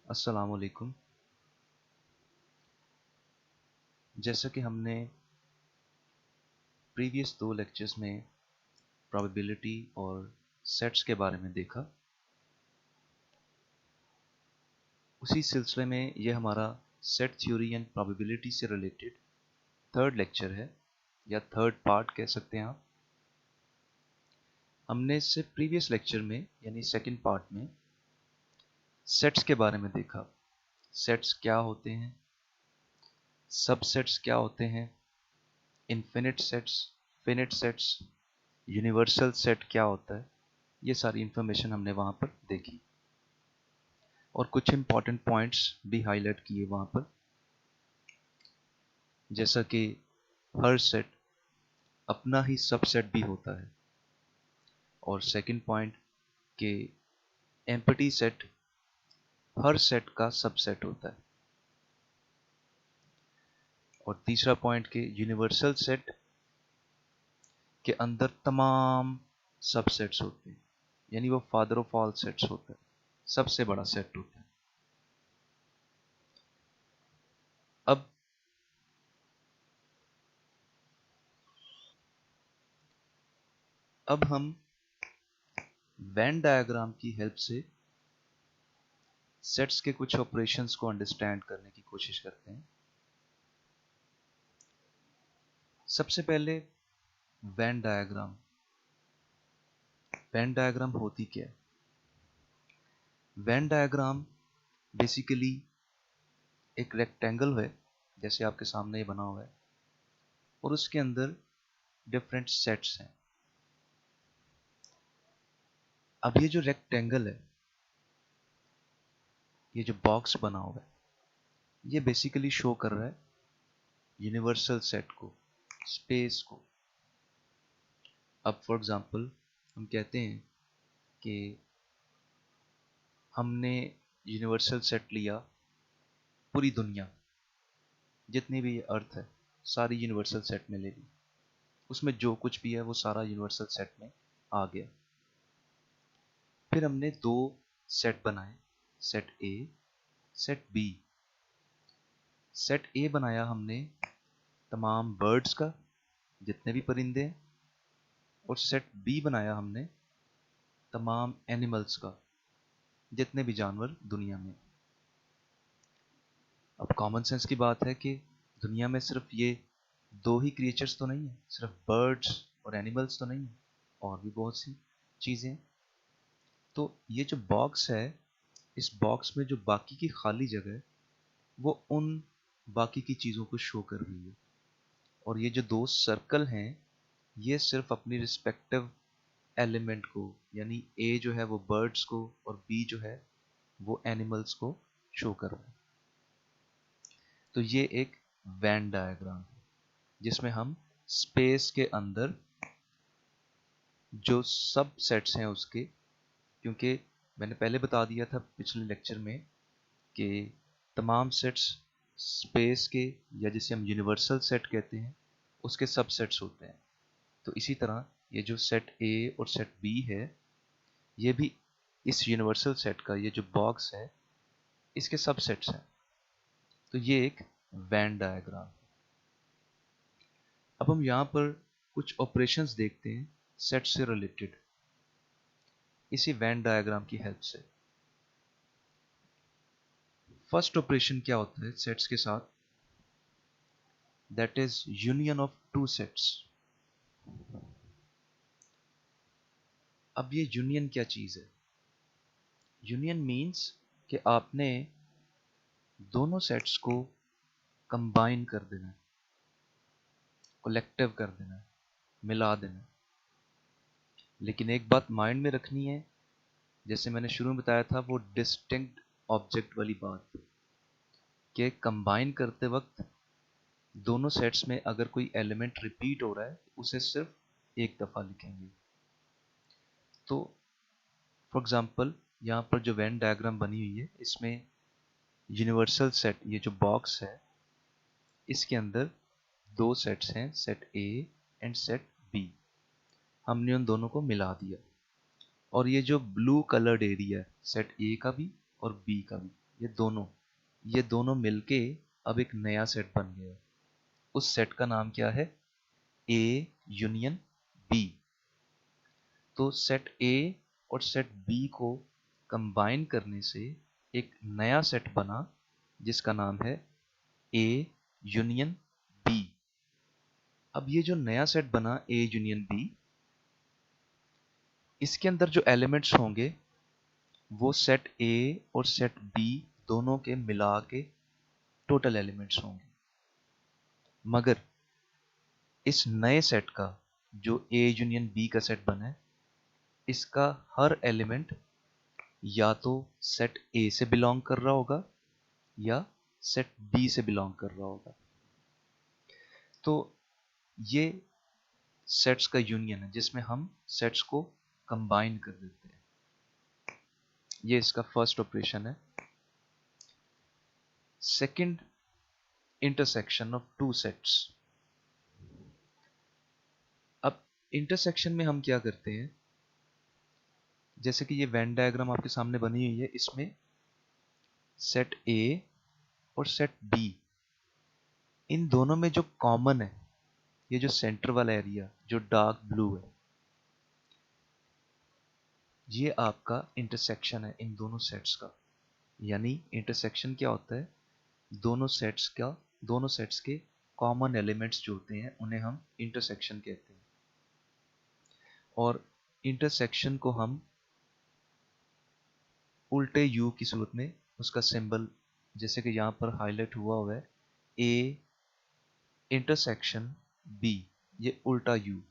अस्सलाम वालेकुम। जैसा कि हमने प्रीवियस 2 लेक्चर्स में प्रोबेबिलिटी और सेट्स के बारे में देखा, उसी सिलसिले में यह हमारा सेट थ्योरी एंड प्रोबेबिलिटी से रिलेटेड थर्ड लेक्चर है या थर्ड पार्ट कह सकते हैं आप। हमने इससे प्रीवियस लेक्चर में यानी सेकंड पार्ट में सेट्स के बारे में देखा। सेट्स क्या होते हैं, सबसेट्स क्या होते हैं, infinite sets, finite sets, universal set क्या होता है, ये सारी इंफॉर्मेशन हमने वहाँ पर देखी और कुछ इंपॉर्टेंट पॉइंट्स भी हाईलाइट किए वहाँ पर, जैसा कि हर सेट अपना ही सबसेट भी होता है और सेकंड पॉइंट कि एम्प्टी सेट हर सेट का सबसेट होता है और तीसरा पॉइंट कि यूनिवर्सल सेट के अंदर तमाम सबसेट्स होते हैं, यानी वो फादर ऑफ ऑल सेट्स होता है, सबसे बड़ा सेट होता है। अब हम वेन डायग्राम की हेल्प से सेट्स के कुछ ऑपरेशंस को अंडरस्टैंड करने की कोशिश करते हैं। सबसे पहले वेन डायग्राम। वेन डायग्राम होती क्या है? वेन डायग्राम बेसिकली एक रेक्टेंगल है, जैसे आपके सामने ये बना हुआ है, और उसके अंदर डिफरेंट सेट्स हैं। अब ये जो रेक्टेंगल है, ये जो बॉक्स बना हुआ है, ये बेसिकली शो कर रहा है यूनिवर्सल सेट को, स्पेस को। अब फॉर एग्जांपल हम कहते हैं कि हमने यूनिवर्सल सेट लिया, पूरी दुनिया जितनी भी अर्थ है सारी यूनिवर्सल सेट में ले ली, उसमें जो कुछ भी है वो सारा यूनिवर्सल सेट में आ गया। फिर हमने दो सेट बनाए, set A, set B. Set A बनाया हमने तमाम बर्ड्स का, जितने भी परिंदे हैं, और सेट बी बनाया हमने तमाम एनिमल्स का, जितने भी जानवर दुनिया में। अब कॉमन सेंस की बात है कि दुनिया में सिर्फ ये दो ही क्रिएचर्स तो नहीं है, सिर्फ बर्ड्स और एनिमल्स तो नहीं है, और भी बहुत सी चीज़ें। तो ये जो बॉक्स है, इस बॉक्स में जो बाकी की खाली जगह है वो उन बाकी की चीज़ों को शो कर रही है, और ये जो दो सर्कल हैं ये सिर्फ अपनी रिस्पेक्टिव एलिमेंट को, यानी ए जो है वो बर्ड्स को और बी जो है वो एनिमल्स को शो कर रहा है। तो ये एक वेन डायग्राम है जिसमें हम स्पेस के अंदर जो सब सेट्स हैं उसके, क्योंकि मैंने पहले बता दिया था पिछले लेक्चर में कि तमाम सेट्स स्पेस के, या जिसे हम यूनिवर्सल सेट कहते हैं, उसके सब सेट्स होते हैं। तो इसी तरह ये जो सेट ए और सेट बी है, ये भी इस यूनिवर्सल सेट का, ये जो बॉक्स है इसके सब सेट्स हैं। तो ये एक वेन डायग्राम। अब हम यहाँ पर कुछ ऑपरेशंस देखते हैं सेट से रिलेटेड, इसी वेन डायग्राम की हेल्प से। फर्स्ट ऑपरेशन क्या होता है सेट्स के साथ? That is union of two sets. अब ये यूनियन क्या चीज है? यूनियन मीन्स कि आपने दोनों सेट्स को कंबाइन कर देना है, कलेक्टिव कर देना है, मिला देना है। लेकिन एक बात माइंड में रखनी है, जैसे मैंने शुरू में बताया था, वो डिस्टिंक्ट ऑब्जेक्ट वाली बात, कि कंबाइन करते वक्त दोनों सेट्स में अगर कोई एलिमेंट रिपीट हो रहा है उसे सिर्फ एक दफा लिखेंगे। तो फॉर एग्जांपल यहाँ पर जो वेन डायग्राम बनी हुई है, इसमें यूनिवर्सल सेट, ये जो बॉक्स है, इसके अंदर दो सेट्स हैं, set A and set B. हमने उन दोनों को मिला दिया, और ये जो ब्लू कलर्ड एरिया है सेट ए का भी और बी का भी, ये दोनों मिलके अब एक नया सेट बन गया। उस सेट का नाम क्या है? A union B. तो सेट ए और सेट बी को कंबाइन करने से एक नया सेट बना जिसका नाम है ए यूनियन बी। अब ये जो नया सेट बना ए यूनियन बी, इसके अंदर जो एलिमेंट्स होंगे वो सेट ए और सेट बी दोनों के मिला के टोटल एलिमेंट्स होंगे। मगर इस नए सेट का, जो ए यूनियन बी का सेट बना है, इसका हर एलिमेंट या तो सेट ए से बिलोंग कर रहा होगा या सेट बी से बिलोंग कर रहा होगा। तो ये सेट्स का यूनियन है जिसमें हम सेट्स को कंबाइन कर देते हैं। ये इसका फर्स्ट ऑपरेशन है। Second, intersection of two sets. अब इंटरसेक्शन में हम क्या करते हैं, जैसे कि ये वेन डायग्राम आपके सामने बनी हुई है, इसमें सेट ए और सेट बी, इन दोनों में जो कॉमन है, ये जो सेंटर वाला एरिया जो डार्क ब्लू है, ये आपका इंटरसेक्शन है इन दोनों सेट्स का। यानी इंटरसेक्शन क्या होता है? दोनों सेट्स के कॉमन एलिमेंट्स जो होते हैं उन्हें हम इंटरसेक्शन कहते हैं। और इंटरसेक्शन को हम उल्टे यू की सूरत में उसका सिंबल, जैसे कि यहाँ पर हाईलाइट हुआ है, ए इंटरसेक्शन बी, ये उल्टा यू,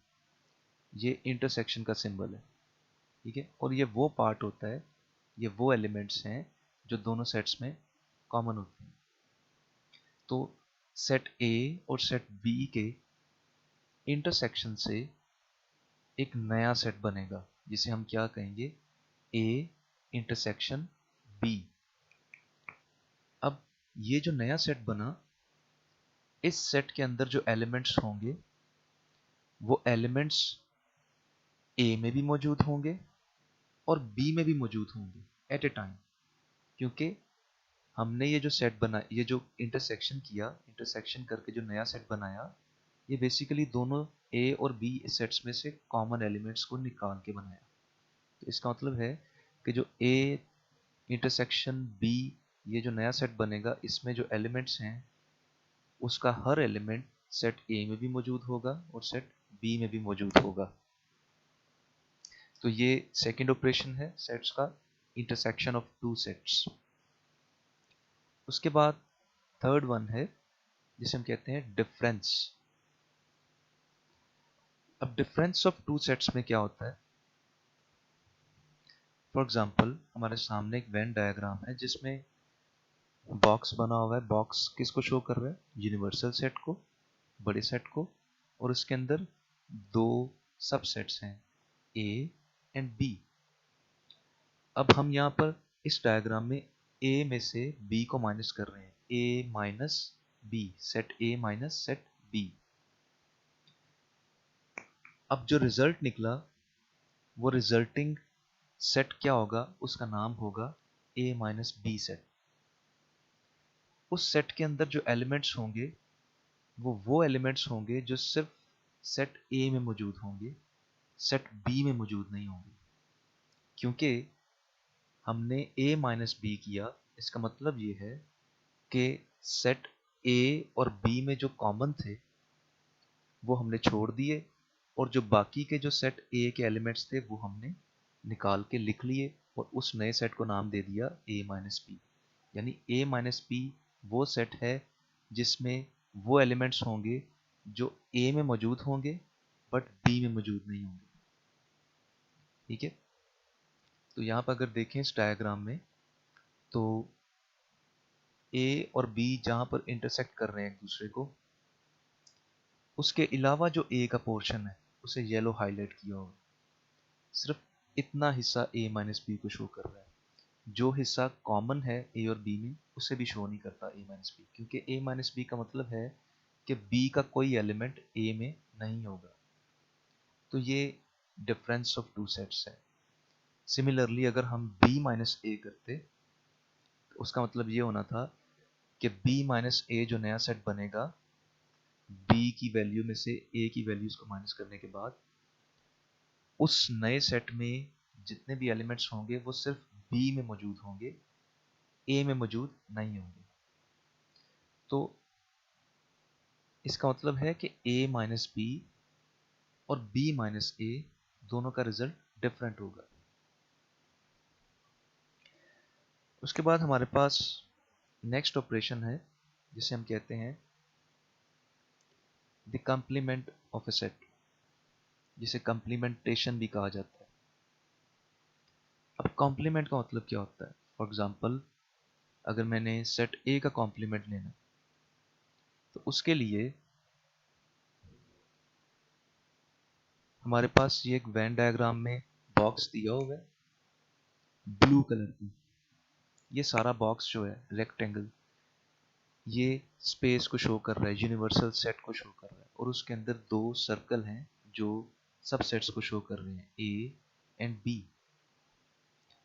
ये इंटरसेक्शन का सिंबल है। ठीक है। और ये वो पार्ट होता है, ये वो एलिमेंट्स हैं जो दोनों सेट्स में कॉमन होते हैं। तो सेट ए और सेट बी के इंटरसेक्शन से एक नया सेट बनेगा जिसे हम क्या कहेंगे? A intersection B. अब ये जो नया सेट बना, इस सेट के अंदर जो एलिमेंट्स होंगे वो एलिमेंट्स ए में भी मौजूद होंगे और बी में भी मौजूद होंगे एट ए टाइम। क्योंकि हमने ये जो सेट बना, ये जो इंटरसेक्शन किया, इंटरसेक्शन करके जो नया सेट बनाया, ये बेसिकली दोनों ए और बी सेट्स में से कॉमन एलिमेंट्स को निकाल के बनाया। तो इसका मतलब है कि जो ए इंटरसेक्शन बी, ये जो नया सेट बनेगा, इसमें जो एलिमेंट्स हैं उसका हर एलिमेंट सेट ए में भी मौजूद होगा और सेट बी में भी मौजूद होगा। तो ये सेकंड ऑपरेशन है सेट्स का, इंटरसेक्शन ऑफ टू सेट्स। उसके बाद थर्ड वन है जिसे हम कहते हैं डिफरेंस। अब डिफरेंस ऑफ टू सेट्स में क्या होता है? फॉर एग्जाम्पल, हमारे सामने एक वेन डायग्राम है जिसमें बॉक्स बना हुआ है। बॉक्स किसको शो कर रहा है? यूनिवर्सल सेट को, बड़े सेट को, और उसके अंदर दो सबसेट्स हैं, ए एंड बी। अब हम यहाँ पर इस डायग्राम में ए में से बी को माइनस कर रहे हैं, A minus B, set A minus set B. अब जो रिजल्ट निकला, वो रिजल्टिंग सेट क्या होगा? उसका नाम होगा ए माइनस बी सेट। उस सेट के अंदर जो एलिमेंट्स होंगे वो एलिमेंट्स होंगे जो सिर्फ सेट ए में मौजूद होंगे, सेट बी में मौजूद नहीं होंगे। क्योंकि हमने ए माइनस बी किया, इसका मतलब ये है कि सेट ए और बी में जो कॉमन थे वो हमने छोड़ दिए, और जो बाकी के जो सेट ए के एलिमेंट्स थे वो हमने निकाल के लिख लिए और उस नए सेट को नाम दे दिया ए माइनस बी। यानी ए माइनस बी वो सेट है जिसमें वो एलिमेंट्स होंगे जो ए में मौजूद होंगे बट बी में मौजूद नहीं होंगे। ठीक है। तो यहाँ पर अगर देखें इस डायग्राम में, तो ए और बी जहाँ पर इंटरसेक्ट कर रहे हैं एक दूसरे को, उसके अलावा जो ए का पोर्शन है उसे येलो हाईलाइट किया होगा। सिर्फ इतना हिस्सा ए माइनस बी को शो कर रहा है। जो हिस्सा कॉमन है ए और बी में उसे भी शो नहीं करता ए माइनस बी, क्योंकि ए माइनस बी का मतलब है कि बी का कोई एलिमेंट ए में नहीं होगा। तो ये डिफरेंस ऑफ टू सेट्स है। सिमिलरली अगर हम बी माइनस ए करते उसका मतलब ये होना था कि b माइनस ए जो नया सेट बनेगा, b की वैल्यू में से a की वैल्यूज को माइनस करने के बाद उस नए सेट में जितने भी एलिमेंट्स होंगे वो सिर्फ b में मौजूद होंगे, a में मौजूद नहीं होंगे। तो इसका मतलब है कि a माइनस बी और b माइनस ए दोनों का रिजल्ट डिफरेंट होगा। उसके बाद हमारे पास नेक्स्ट ऑपरेशन है जिसे हम कहते हैं the complement of A set, जिसे कंप्लीमेंटेशन भी कहा जाता है। अब कॉम्प्लीमेंट का मतलब क्या होता है? फॉर एग्जाम्पल, अगर मैंने सेट ए का कॉम्प्लीमेंट लेना तो उसके लिए हमारे पास ये एक वेन डायग्राम में बॉक्स दिया हुआ है ब्लू कलर की। ये सारा बॉक्स जो है रेक्टेंगल, ये स्पेस को शो कर रहा है, यूनिवर्सल सेट को शो कर रहा है, और उसके अंदर दो सर्कल हैं जो सबसेट्स को शो कर रहे हैं, ए एंड बी।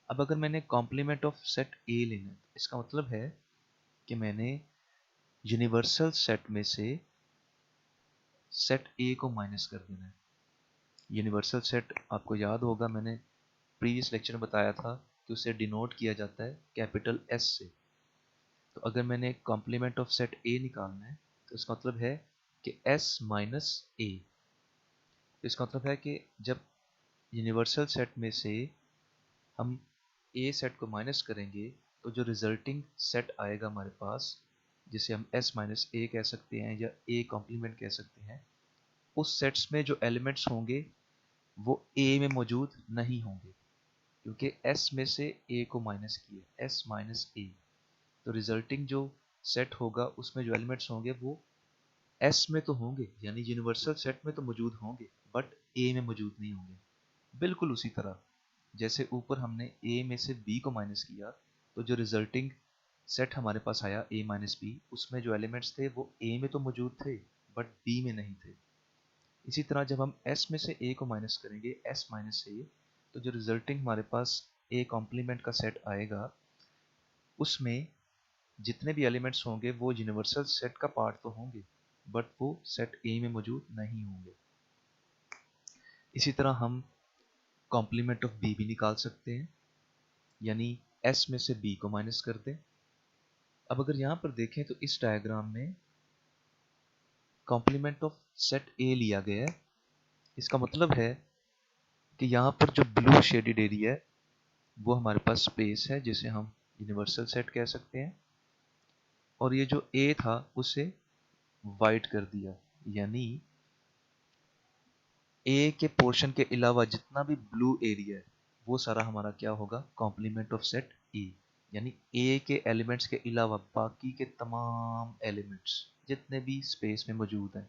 अब अगर मैंने कॉम्प्लीमेंट ऑफ सेट ए लेना है, इसका मतलब है कि मैंने यूनिवर्सल सेट में से सेट ए को माइनस कर देना है। यूनिवर्सल सेट आपको याद होगा, मैंने प्रीवियस लेक्चर में बताया था कि उसे डिनोट किया जाता है कैपिटल एस से। तो अगर मैंने कॉम्प्लीमेंट ऑफ सेट ए निकालना है तो इसका मतलब है कि एस माइनस ए। तो इसका मतलब है कि जब यूनिवर्सल सेट में से हम ए सेट को माइनस करेंगे तो जो रिजल्टिंग सेट आएगा हमारे पास, जिसे हम एस माइनस ए कह सकते हैं या ए कॉम्प्लीमेंट कह सकते हैं, उस सेट्स में जो एलिमेंट्स होंगे वो ए में मौजूद नहीं होंगे, क्योंकि एस में से ए को माइनस किए, एस माइनस ए। तो रिजल्टिंग जो सेट होगा उसमें जो एलिमेंट्स होंगे वो एस में तो होंगे, यानी यूनिवर्सल सेट में तो मौजूद होंगे, बट ए में मौजूद नहीं होंगे। बिल्कुल उसी तरह जैसे ऊपर हमने ए में से बी को माइनस किया, तो जो रिजल्टिंग सेट हमारे पास आया ए माइनस बी, उसमें जो एलिमेंट्स थे वो ए में तो मौजूद थे बट बी में नहीं थे। इसी तरह जब हम एस में से ए को माइनस करेंगे, एस माइनस ए, तो जो रिजल्टिंग हमारे पास ए कॉम्प्लीमेंट का सेट आएगा उसमें जितने भी एलिमेंट्स होंगे वो यूनिवर्सल सेट का पार्ट तो होंगे बट वो सेट ए में मौजूद नहीं होंगे। इसी तरह हम कॉम्प्लीमेंट ऑफ बी भी निकाल सकते हैं, यानी एस में से बी को माइनस कर दें। अब अगर यहाँ पर देखें तो इस डायग्राम में कॉम्प्लीमेंट ऑफ सेट ए लिया गया है। इसका मतलब है कि यहाँ पर जो ब्लू शेडेड एरिया है वो हमारे पास स्पेस है जिसे हम यूनिवर्सल सेट कह सकते हैं, और ये जो ए था उसे वाइट कर दिया, यानी ए के पोर्शन के अलावा जितना भी ब्लू एरिया है वो सारा हमारा क्या होगा, कॉम्प्लीमेंट ऑफ सेट ए। यानी ए के एलिमेंट्स के अलावा बाकी के तमाम एलिमेंट्स जितने भी स्पेस में मौजूद हैं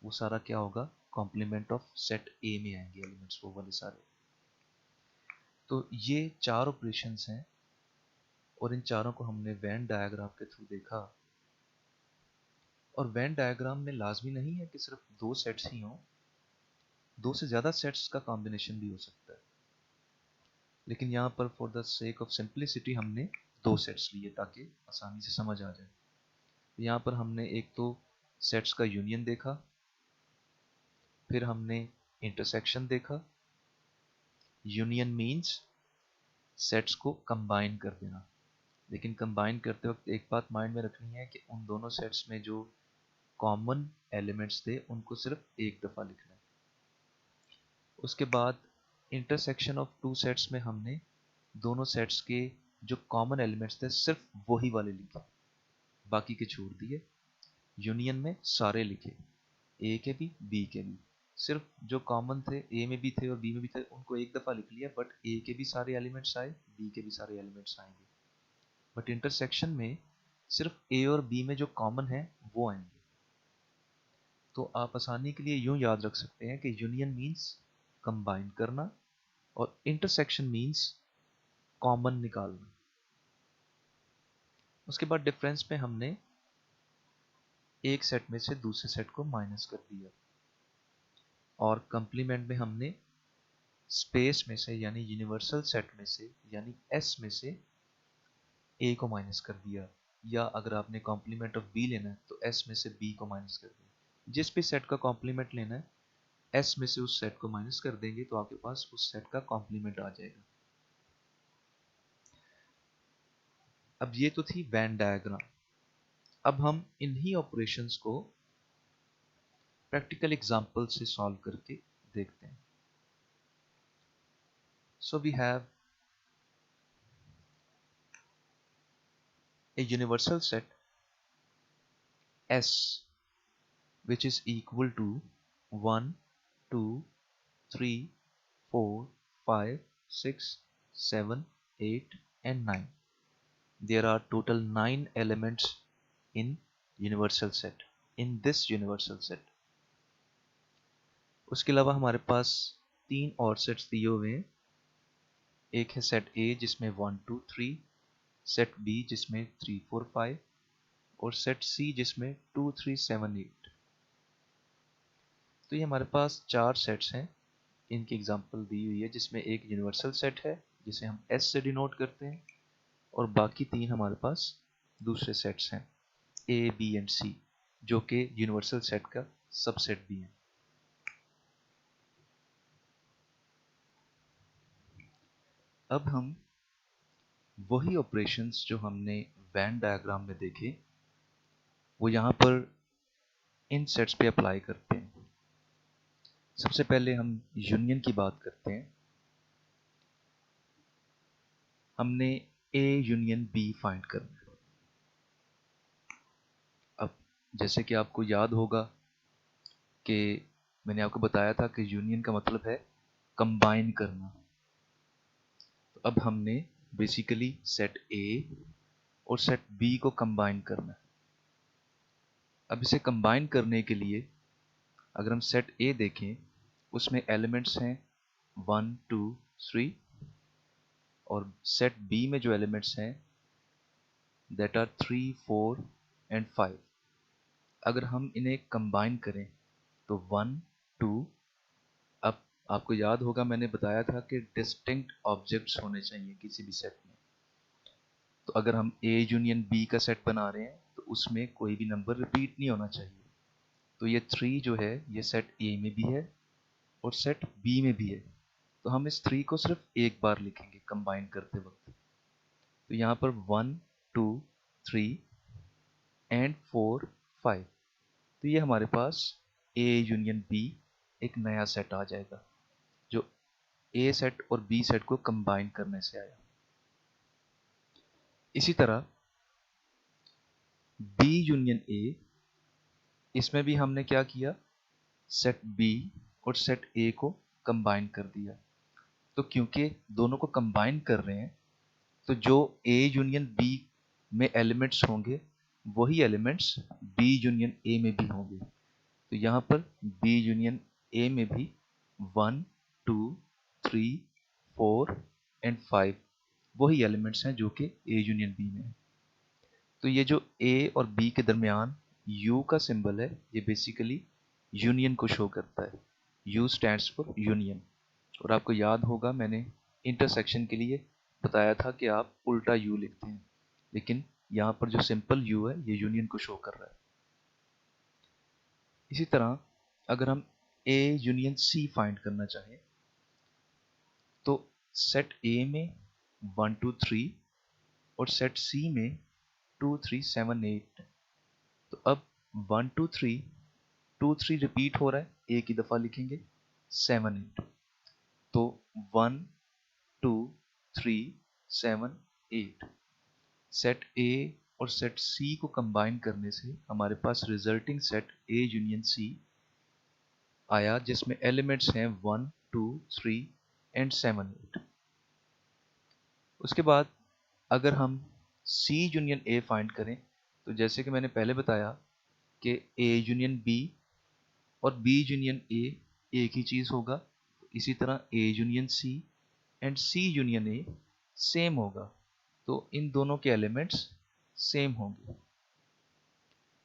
वो सारा क्या होगा, कॉम्प्लीमेंट ऑफ सेट ए में आएंगे एलिमेंट्स, वो वाले सारे। तो ये चार ऑपरेशंस हैं और इन चारों को हमने वेन डायग्राम के थ्रू देखा। और वेन डायग्राम में लाजमी नहीं है कि सिर्फ दो सेट्स ही हों, दो से ज़्यादा सेट्स का कॉम्बिनेशन भी हो सकता है, लेकिन यहाँ पर for the sake of simplicity हमने दो सेट्स लिए ताकि आसानी से समझ आ जाए। यहाँ पर हमने एक तो सेट्स का यूनियन देखा, फिर हमने इंटरसेक्शन देखा। यूनियन मीन्स सेट्स को कंबाइन कर देना, लेकिन कंबाइन करते वक्त एक बात माइंड में रखनी है कि उन दोनों सेट्स में जो कॉमन एलिमेंट्स थे उनको सिर्फ एक दफ़ा लिखना है। उसके बाद इंटरसेक्शन ऑफ टू सेट्स में हमने दोनों सेट्स के जो कॉमन एलिमेंट्स थे सिर्फ वही वाले लिखे, बाकी के छोड़ दिए। यूनियन में सारे लिखे, ए के भी बी के भी, सिर्फ जो कॉमन थे ए में भी थे और बी में भी थे उनको एक दफ़ा लिख लिया, बट ए के भी सारे एलिमेंट्स आए, बी के भी सारे एलिमेंट्स आएंगे। बट इंटरसेक्शन में सिर्फ ए और बी में जो कॉमन है वो आएंगे। तो आप आसानी के लिए यूं याद रख सकते हैं कि यूनियन मीन्स कंबाइन करना और इंटरसेक्शन मीन्स कॉमन निकालना। उसके बाद डिफरेंस में हमने एक सेट में से दूसरे सेट को माइनस कर दिया, और कंप्लीमेंट में हमने स्पेस में से यानी यूनिवर्सल सेट में से यानी एस में से ए को माइनस कर दिया, या अगर आपने कॉम्प्लीमेंट ऑफ बी लेना है तो एस में से बी को माइनस कर दिया। जिस भी सेट का कॉम्प्लीमेंट लेना है एस में से उस सेट को माइनस कर देंगे तो आपके पास उस सेट का कॉम्प्लीमेंट आ जाएगा। अब ये तो थी वेन डायग्राम। अब हम इन्हीं ऑपरेशंस को प्रैक्टिकल एग्जांपल से सॉल्व करके देखते हैं। So we have a universal set S which is equal to 1, 2, 3, 4, 5, 6, 7, 8 and 9. There are total 9 elements in universal set, in this universal set. उसके अलावा हमारे पास 3 और सेट्स दिए हुए हैं। एक है सेट A जिसमें 1, 2, 3, सेट B जिसमें 3, 4, 5 और सेट C जिसमें 2, 3, 7, 8। तो ये हमारे पास 4 सेट्स हैं। इनकी एग्जांपल दी हुई है जिसमें एक यूनिवर्सल सेट है जिसे हम S से डिनोट करते हैं और बाकी 3 हमारे पास दूसरे सेट्स हैं A, B एंड C जो कि यूनिवर्सल सेट का सबसेट भी है। अब हम वही ऑपरेशंस जो हमने वेन डायग्राम में देखे वो यहाँ पर इन सेट्स पे अप्लाई करते हैं। सबसे पहले हम यूनियन की बात करते हैं। हमने A यूनियन B फाइंड करना है। अब जैसे कि आपको याद होगा कि मैंने आपको बताया था कि यूनियन का मतलब है कंबाइन करना। तो अब हमने बेसिकली सेट A और सेट B को कंबाइन करना है। अब इसे कंबाइन करने के लिए अगर हम सेट A देखें उसमें एलिमेंट्स हैं 1, 2, 3 और सेट B में जो एलिमेंट्स हैं दैट आर 3, 4 एंड 5। अगर हम इन्हें कंबाइन करें तो 1, 2, अब आपको याद होगा मैंने बताया था कि डिस्टिंक्ट ऑब्जेक्ट्स होने चाहिए किसी भी सेट में। तो अगर हम A यूनियन B का सेट बना रहे हैं तो उसमें कोई भी नंबर रिपीट नहीं होना चाहिए। तो ये 3 जो है ये सेट A में भी है और सेट B में भी है। तो हम इस 3 को सिर्फ एक बार लिखेंगे कंबाइन करते वक्त। तो यहाँ पर 1, 2, 3 एंड 4, 5। तो ये हमारे पास A यूनियन B एक नया सेट आ जाएगा जो A सेट और B सेट को कंबाइन करने से आया। इसी तरह B यूनियन A, इसमें भी हमने क्या किया, सेट B और सेट A को कंबाइन कर दिया। तो क्योंकि दोनों को कंबाइन कर रहे हैं तो जो A यूनियन B में एलिमेंट्स होंगे वही एलिमेंट्स B यूनियन A में भी होंगे। तो यहाँ पर B यूनियन A में भी 1, 2, 3, 4 एंड 5 वही एलिमेंट्स हैं जो कि A यूनियन B में है। तो ये जो A और B के दरमियान U का सिंबल है ये बेसिकली यूनियन को शो करता है। U stands for union. और आपको याद होगा मैंने इंटरसेक्शन के लिए बताया था कि आप उल्टा U लिखते हैं, लेकिन यहाँ पर जो सिंपल U है ये यूनियन को शो कर रहा है। इसी तरह अगर हम A यूनियन C फाइंड करना चाहें तो सेट A में 1, 2, 3 और सेट C में 2, 3, 7, 8। तो अब 1, 2, 3, 2, 3 रिपीट हो रहा है, एक ही दफ़ा लिखेंगे 7, 8। तो 1, 2, 3, 7, 8। सेट A और सेट C को कंबाइन करने से हमारे पास resulting set A union C आया जिसमें एलिमेंट्स हैं 1, 2, 3 एंड 7, 8। उसके बाद अगर हम C यूनियन A फाइंड करें तो जैसे कि मैंने पहले बताया कि A यूनियन B और B यूनियन A एक ही चीज़ होगा, इसी तरह A union C and C union A same होगा। तो इन दोनों के एलिमेंट्स सेम होंगे।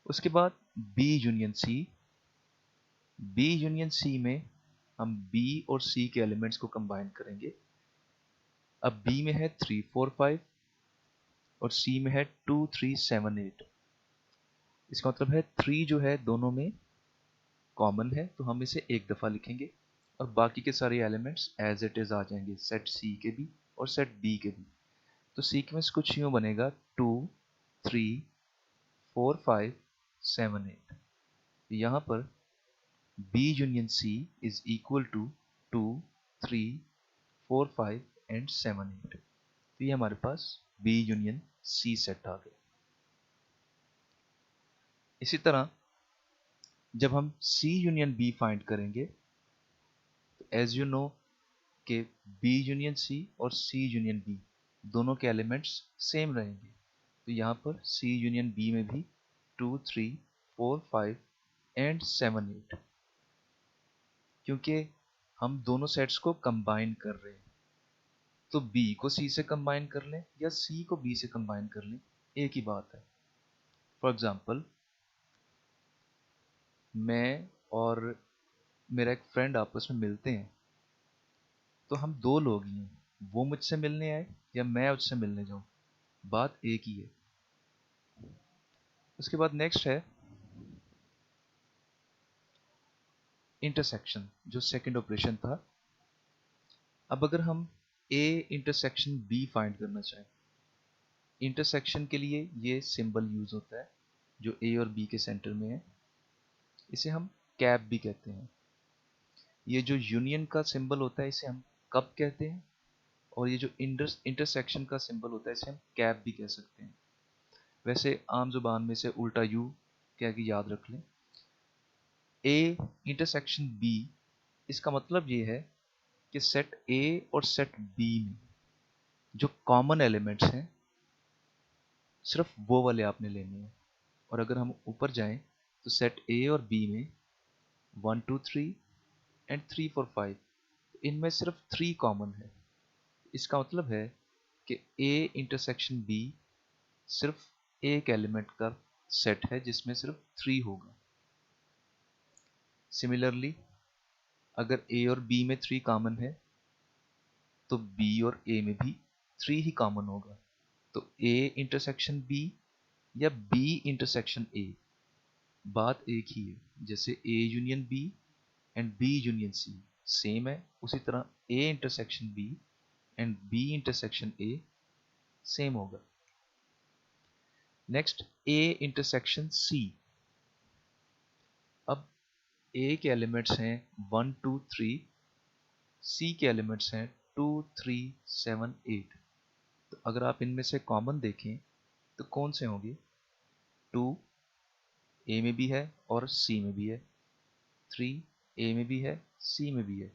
उसके बाद B union C। B union C में हम B और C के एलिमेंट्स को कंबाइन करेंगे। अब B में है 3, 4, 5 और सी में है 2 3 7 8। इसका मतलब है 3 जो है दोनों में कॉमन है, तो हम इसे एक दफ़ा लिखेंगे और बाकी के सारे एलिमेंट्स एज इट इज़ आ जाएंगे, सेट सी के भी और सेट बी के भी। तो सीक्वेंस कुछ यूँ बनेगा 2 3 4 5 7 8। यहाँ पर B union C is equal to 2 3 4 5 and 7 8। तो ये हमारे पास B यूनियन C सेट आ गया। इसी तरह जब हम C यूनियन B फाइंड करेंगे, तो एज यू नो कि B यूनियन C और C यूनियन B दोनों के एलिमेंट्स सेम रहेंगे। तो यहाँ पर C यूनियन B में भी 2 3 4 5 एंड 7 8, क्योंकि हम दोनों सेट्स को कंबाइन कर रहे हैं। तो B को C से कंबाइन कर लें या C को B से कंबाइन कर लें, एक ही बात है। फॉर एग्जाम्पल, मैं और मेरा एक फ्रेंड आपस में मिलते हैं, तो हम दो लोग ही हैं, वो मुझसे मिलने आए या मैं उससे मिलने जाऊं, बात एक ही है। उसके बाद नेक्स्ट है इंटरसेक्शन, जो सेकंड ऑपरेशन था। अब अगर हम A इंटरसेक्शन B फाइंड करना चाहें, इंटरसेक्शन के लिए ये सिंबल यूज होता है जो A और B के सेंटर में है, इसे हम कैप भी कहते हैं। ये जो यूनियन का सिंबल होता है इसे हम कप कहते हैं, और ये जो इंटरसेक्शन का सिंबल होता है इसे हम कैप भी कह सकते हैं। वैसे आम जुबान में से उल्टा यू कह के याद रख लें। A इंटरसेक्शन B, इसका मतलब ये है कि सेट A और सेट B में जो कॉमन एलिमेंट्स हैं सिर्फ वो वाले आपने लेने हैं। और अगर हम ऊपर जाएं तो सेट A और B में 1 2 3 एंड 3 4 5, इनमें सिर्फ 3 कॉमन है। इसका मतलब है कि A इंटरसेक्शन B सिर्फ एक एलिमेंट का सेट है जिसमें सिर्फ 3 होगा। सिमिलरली अगर A और B में 3 कॉमन है, तो B और A में भी 3 ही कॉमन होगा। तो A इंटरसेक्शन B या B इंटरसेक्शन A, बात एक ही है। जैसे A union B and B union C same है, उसी तरह A intersection B and B intersection A same होगा। Next A intersection C। अब A के एलिमेंट्स हैं 1 2 3, C के एलिमेंट्स हैं 2 3 7 8। तो अगर आप इनमें से कॉमन देखें तो कौन से होंगे? 2 A में भी है और C में भी है, 3 A में भी है, C में भी है।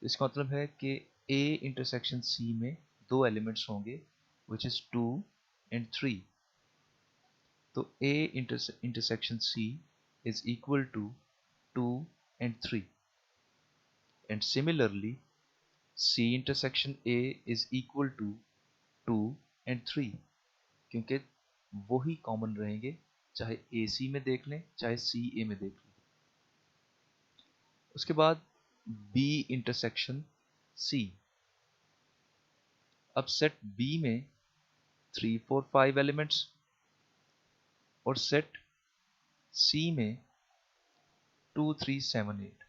इसका मतलब है कि A इंटरसेक्शन C में दो एलिमेंट्स होंगे विच इज 2 एंड 3। तो A intersection C is equal to 2 and 3, and similarly C intersection A is equal to 2 and 3, क्योंकि वो ही कॉमन रहेंगे, चाहे AC में देख लें चाहे CA में देख लें। उसके बाद B इंटरसेक्शन C। अब सेट B में 3 4 5 एलिमेंट्स और सेट C में 2 3 7 8।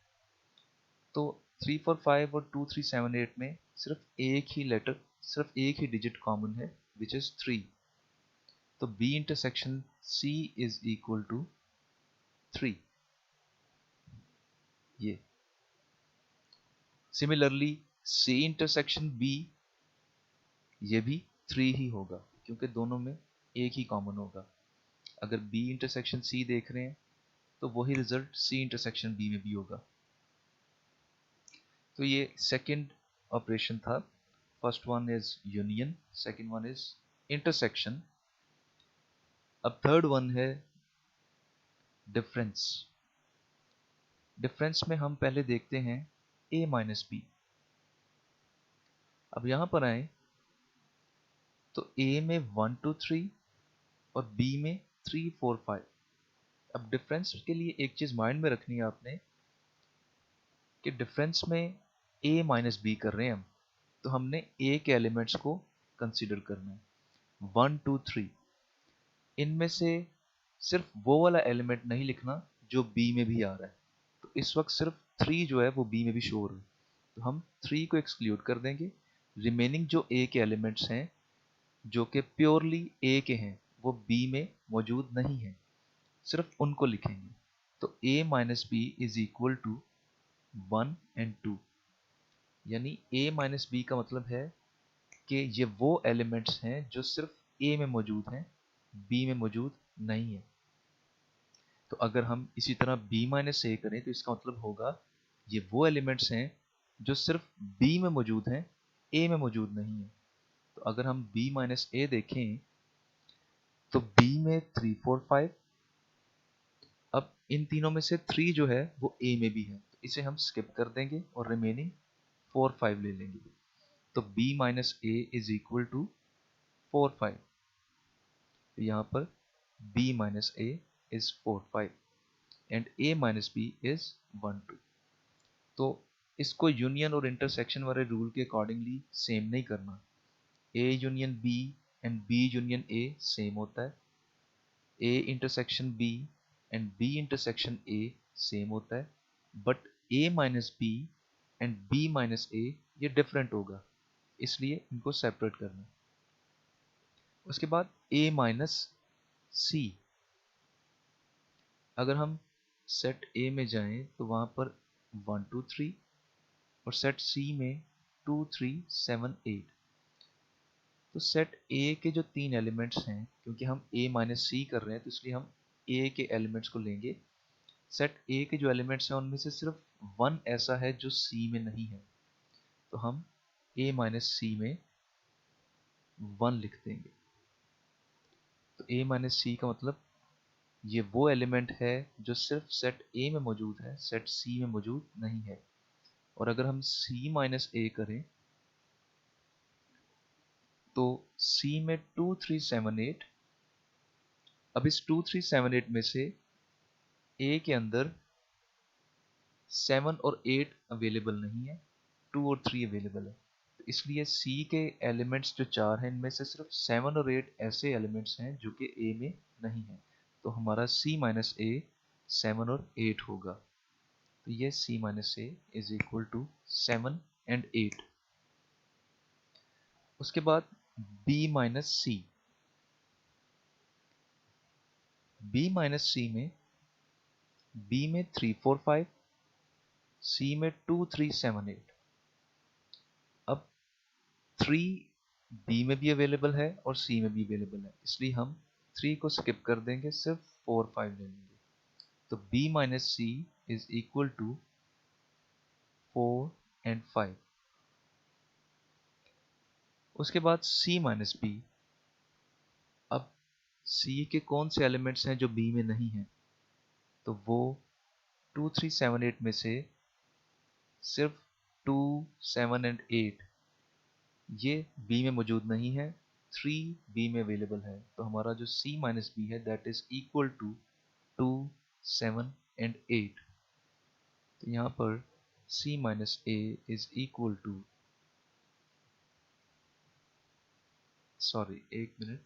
तो 3 4 5 और 2 3 7 8 में सिर्फ एक ही लेटर, सिर्फ एक ही डिजिट कॉमन है विच इज 3। तो B intersection C is equal to 3। ये सिमिलरली C इंटरसेक्शन B, ये भी 3 ही होगा क्योंकि दोनों में एक ही कॉमन होगा। अगर B इंटरसेक्शन C देख रहे हैं तो वही रिजल्ट C इंटरसेक्शन B में भी होगा। तो ये सेकंड ऑपरेशन था। First one is union, second one is intersection. अब थर्ड वन है डिफरेंस। डिफरेंस में हम पहले देखते हैं A माइनस बी। अब यहां पर आए तो A में 1 2 3 और B में 3 4 5। अब डिफरेंस के लिए एक चीज माइंड में रखनी है आपने कि डिफरेंस में A माइनस बी कर रहे हैं हम, तो हमने A के एलिमेंट्स को कंसीडर करना है। 1 2 3, इनमें से सिर्फ वो वाला एलिमेंट नहीं लिखना जो बी में भी आ रहा है। तो इस वक्त सिर्फ 3 जो है वो बी में भी शो हो रहा है, तो हम 3 को एक्सक्लूड कर देंगे। रिमेनिंग जो ए के एलिमेंट्स हैं जो कि प्योरली ए के हैं वो बी में मौजूद नहीं है, सिर्फ उनको लिखेंगे। तो a minus B is equal to 1 और 2, यानी a माइनस बी का मतलब है कि ये वो एलिमेंट्स हैं जो सिर्फ a में मौजूद हैं, b में मौजूद नहीं है। तो अगर हम इसी तरह b माइनस ए करें तो इसका मतलब होगा ये वो एलिमेंट्स हैं जो सिर्फ b में मौजूद हैं, a में मौजूद नहीं है। तो अगर हम b माइनस ए देखें तो b में 3 4 5, अब इन तीनों में से 3 जो है वो a में भी है, तो इसे हम स्किप कर देंगे और रिमेनिंग 4 5 ले लेंगे। तो b minus A is equal to 4 5। तो यहाँ पर b minus A is 4 5 and a minus B is 1 2। तो इसको यूनियन और इंटरसेक्शन वाले रूल के अकॉर्डिंगली सेम नहीं करना। a union b and b union a same होता है, a intersection b and b intersection a same होता है, but a minus B and b minus a ये डिफरेंट होगा, इसलिए इनको सेपरेट करना। उसके बाद a माइनस सी, अगर हम सेट a में जाएं तो वहां पर 1 2 3 और सेट c में 2 3 7 8। तो सेट a के जो 3 एलिमेंट्स हैं, क्योंकि हम a माइनस सी कर रहे हैं तो इसलिए हम a के एलिमेंट्स को लेंगे। सेट a के जो एलिमेंट्स हैं उनमें से सिर्फ 1 ऐसा है जो c में नहीं है, तो हम a माइनस सी में 1 लिख देंगे। तो a माइनस सी का मतलब ये वो एलिमेंट है जो सिर्फ सेट a में मौजूद है, सेट c में मौजूद नहीं है। और अगर हम c माइनस a करें तो c में 2 3 7 8। अब इस 2 3 7 8 में से a के अंदर 7 और 8 अवेलेबल नहीं है, 2 और 3 अवेलेबल है। तो इसलिए c के एलिमेंट्स जो 4 हैं इनमें से सिर्फ 7 और 8 ऐसे एलिमेंट्स हैं जो कि a में नहीं है। तो हमारा c माइनस a 7 और 8 होगा। तो ये c minus A is equal to 7 and 8। उसके बाद b minus C, b minus C में b में 3 4 5, c में 2 3 7 8। अब 3 b में भी अवेलेबल है और c में भी अवेलेबल है, इसलिए हम 3 को स्किप कर देंगे, सिर्फ 4 5 ले लेंगे। तो b minus C is equal to 4 and 5। उसके बाद c माइनस बी, अब c के कौन से एलिमेंट्स हैं जो b में नहीं हैं, तो वो 2 3 7 8 में से सिर्फ 2 7 एंड 8 ये b में मौजूद नहीं है, 3 b में अवेलेबल है। तो हमारा जो c माइनस बी है that is equal to 2 7 and 8। तो यहाँ पर c minus A is equal to, sorry एक minute,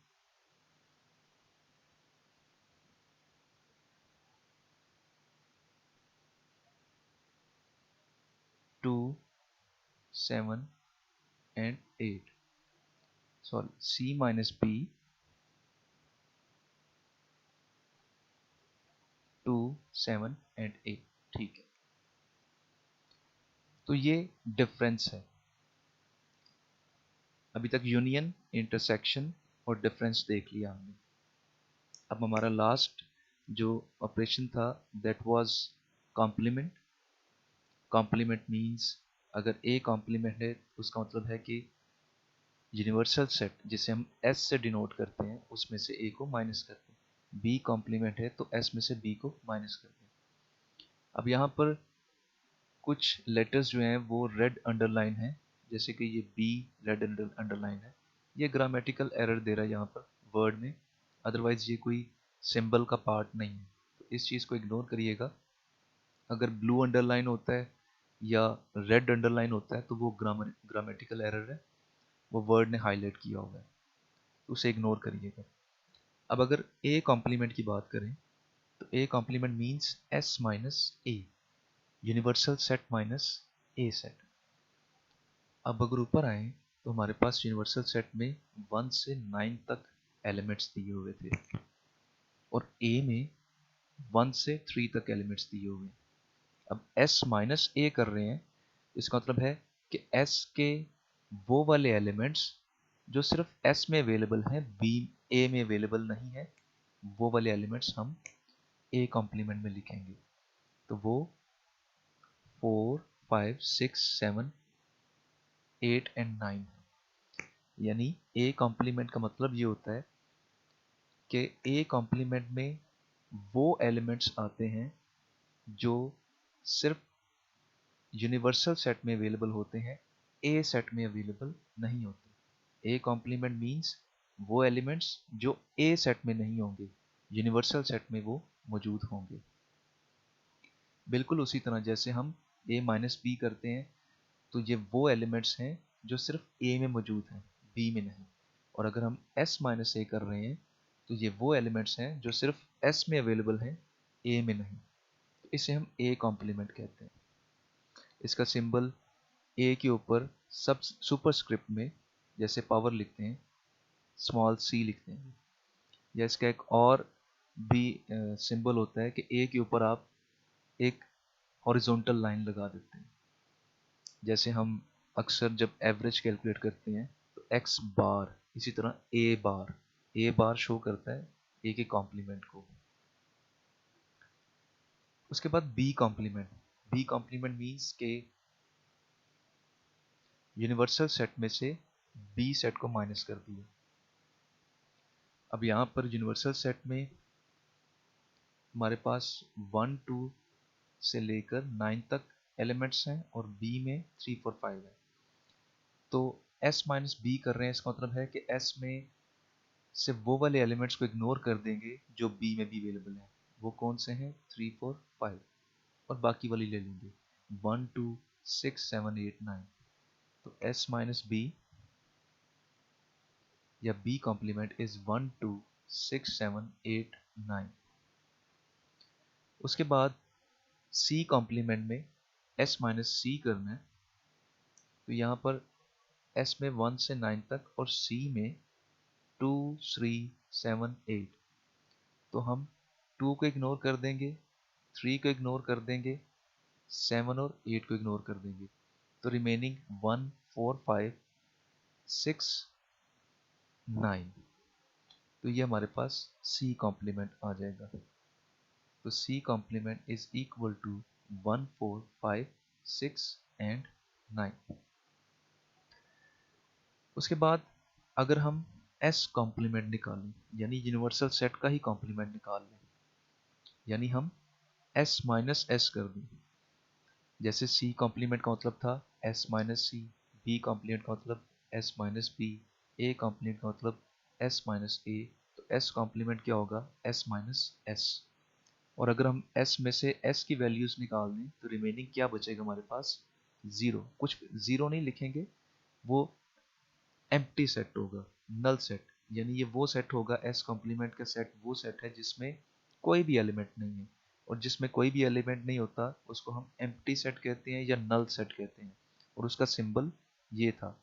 2 7 and 8, sorry c minus B 2 7 and 8, ठीक है। तो ये डिफरेंस है। अभी तक यूनियन, इंटरसेक्शन और डिफरेंस देख लिया हमने। अब हमारा लास्ट जो ऑपरेशन था that was complement. Complement means अगर ए कॉम्प्लीमेंट है उसका मतलब है कि यूनिवर्सल सेट जिसे हम एस से डिनोट करते हैं उसमें से ए को माइनस करते हैं। बी कॉम्प्लीमेंट है तो एस में से बी को माइनस करते हैं। अब यहाँ पर कुछ लेटर्स जो हैं वो रेड अंडरलाइन है, जैसे कि ये बी रेड अंडरलाइन है। ये ग्रामेटिकल एरर दे रहा है यहाँ पर वर्ड में, अदरवाइज ये कोई सिंबल का पार्ट नहीं है, तो इस चीज़ को इग्नोर करिएगा। अगर ब्लू अंडरलाइन होता है या रेड अंडरलाइन होता है तो वो ग्रामेटिकल एरर है, वो वर्ड ने हाईलाइट किया हुआ है। तो उसे इग्नोर करिएगा। अब अगर ए कॉम्प्लीमेंट की बात करें तो A complement means S minus A, universal set minus A set. अब अगर ऊपर आए तो हमारे पास यूनिवर्सल सेट में 1 से 9 तक एलिमेंट्स दिए हुए थे और ए में 1 से 3 तक एलिमेंट्स दिए हुए हैं। अब एस माइनस ए कर रहे हैं, इसका मतलब है कि एस के वो वाले एलिमेंट्स जो सिर्फ एस में अवेलेबल हैं, बी ए में अवेलेबल नहीं है, वो वाले एलिमेंट्स हम ए कॉम्प्लीमेंट में लिखेंगे। तो वो 4 5 6 7 8 एंड 9 यानी ए कॉम्प्लीमेंट का मतलब ये होता है कि ए कॉम्प्लीमेंट में वो एलिमेंट्स आते हैं जो सिर्फ यूनिवर्सल सेट में अवेलेबल होते हैं, ए सेट में अवेलेबल नहीं होते। ए कॉम्प्लीमेंट मीन्स वो एलिमेंट्स जो ए सेट में नहीं होंगे, यूनिवर्सल सेट में वो मौजूद होंगे। बिल्कुल उसी तरह जैसे हम ए माइनस बी करते हैं, तो ये वो एलिमेंट्स हैं जो सिर्फ ए में मौजूद हैं, बी में नहीं। और अगर हम एस माइनस ए कर रहे हैं तो ये वो एलिमेंट्स हैं जो सिर्फ एस में अवेलेबल हैं, ए में नहीं। तो इसे हम ए कॉम्प्लीमेंट कहते हैं। इसका सिंबल ए के ऊपर सब सुपरस्क्रिप्ट में जैसे पावर लिखते हैं, स्मॉल सी लिखते हैं। या इसका एक और भी सिंबल होता है कि ए के ऊपर आप एक हॉरिजॉन्टल लाइन लगा देते हैं। जैसे हम अक्सर जब एवरेज कैलकुलेट करते हैं तो एक्स बार, इसी तरह ए बार शो करता है ए के कॉम्प्लीमेंट को। उसके बाद बी कॉम्प्लीमेंट मीन्स के यूनिवर्सल सेट में से बी सेट को माइनस कर दिया। अब यहाँ पर यूनिवर्सल सेट में हमारे पास 1 2 से लेकर 9 तक एलिमेंट्स हैं और बी में 3 4 5 है। तो एस माइनस बी कर रहे हैं, इसका मतलब है कि एस में से वो वाले एलिमेंट्स को इग्नोर कर देंगे जो बी में भी अवेलेबल हैं। वो कौन से हैं? 3 4 5, और बाकी वाली ले लेंगे 1 2 6 7 8 9। तो एस माइनस बी या बी कॉम्प्लीमेंट इज 1 2 6 7 8 9। उसके बाद सी कॉम्प्लीमेंट में एस माइनस सी करना है। तो यहाँ पर एस में 1 से 9 तक और सी में 2 3 7 8। तो हम 2 को इग्नोर कर देंगे, 3 को इग्नोर कर देंगे, 7 और 8 को इग्नोर कर देंगे। तो रिमेनिंग 1 4 5 6 9। तो ये हमारे पास सी कॉम्प्लीमेंट आ जाएगा। तो C complement is equal to 1 4 5 6 and 9। उसके बाद अगर हम एस कॉम्प्लीमेंट निकालें, यानी यूनिवर्सल सेट का ही कॉम्प्लीमेंट निकाल लें, यानी हम एस माइनस एस कर दें। जैसे सी कॉम्प्लीमेंट का मतलब था S minus C, B complement का मतलब S minus B, A complement का मतलब एस माइनस ए। तो एस कॉम्प्लीमेंट क्या होगा? S minus S. और अगर हम एस में से एस की वैल्यूज निकाल दें तो रिमेनिंग क्या बचेगा हमारे पास? जीरो। कुछ जीरो नहीं लिखेंगे, वो एम्प्टी सेट होगा, नल सेट। यानी ये वो सेट होगा, एस कॉम्प्लीमेंट का सेट वो सेट है जिसमें कोई भी एलिमेंट नहीं है। और जिसमें कोई भी एलिमेंट नहीं होता उसको हम एम्प्टी सेट कहते हैं या नल सेट कहते हैं। और उसका सिंबल ये था,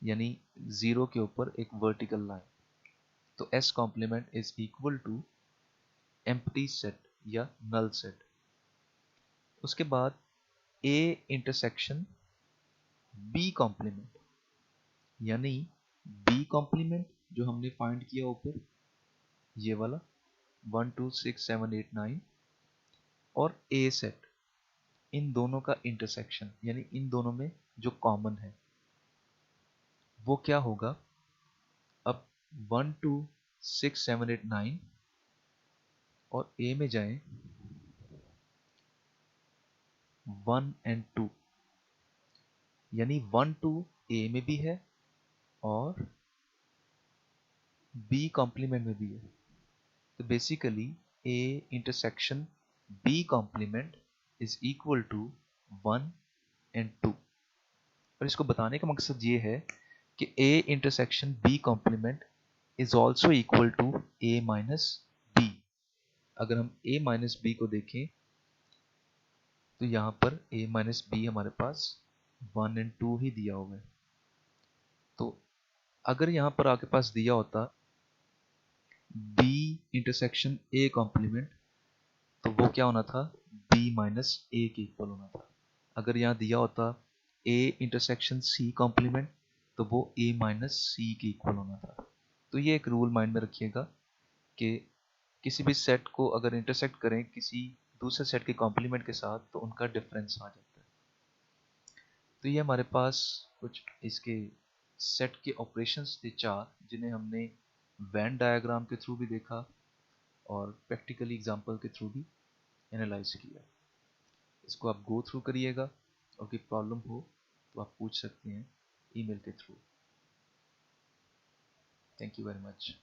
यानी जीरो के ऊपर एक वर्टिकल लाइन। तो S complement is equal to empty set या नल सेट। उसके बाद ए इंटरसेक्शन बी कॉम्प्लीमेंट, यानी बी कॉम्प्लीमेंट जो हमने फाइंड किया ऊपर, ये वाला 1 2 6 7 8 9, और ए सेट, इन दोनों का इंटरसेक्शन, यानी इन दोनों में जो कॉमन है वो क्या होगा? अब 1 2 6 7 8 9 और ए में जाएं 1 एंड 2, यानी 1 2 ए में भी है और बी कॉम्प्लीमेंट में भी है। तो basically A intersection B complement is equal to 1 and 2। और इसको बताने का मकसद ये है कि A intersection B complement is also equal to a minus B. अगर हम a माइनस बी को देखें तो यहाँ पर a माइनस बी हमारे पास 1 एंड 2 ही दिया हुआ है। तो अगर यहाँ पर आपके पास दिया होता b इंटरसेक्शन a कॉम्प्लीमेंट, तो वो क्या होना था, b माइनस a के इक्वल होना था। अगर यहाँ दिया होता a इंटरसेक्शन c कॉम्प्लीमेंट, तो वो a माइनस c के इक्वल होना था। तो ये एक रूल माइंड में रखिएगा कि किसी भी सेट को अगर इंटरसेक्ट करें किसी दूसरे सेट के कॉम्प्लीमेंट के साथ, तो उनका डिफरेंस आ जाता है। तो ये हमारे पास कुछ इसके सेट के ऑपरेशंस थे 4, जिन्हें हमने वेन डायग्राम के थ्रू भी देखा और प्रैक्टिकली एग्जांपल के थ्रू भी एनालाइज किया। इसको आप गो थ्रू करिएगा और कोई प्रॉब्लम हो तो आप पूछ सकते हैं ईमेल के through. Thank you very much.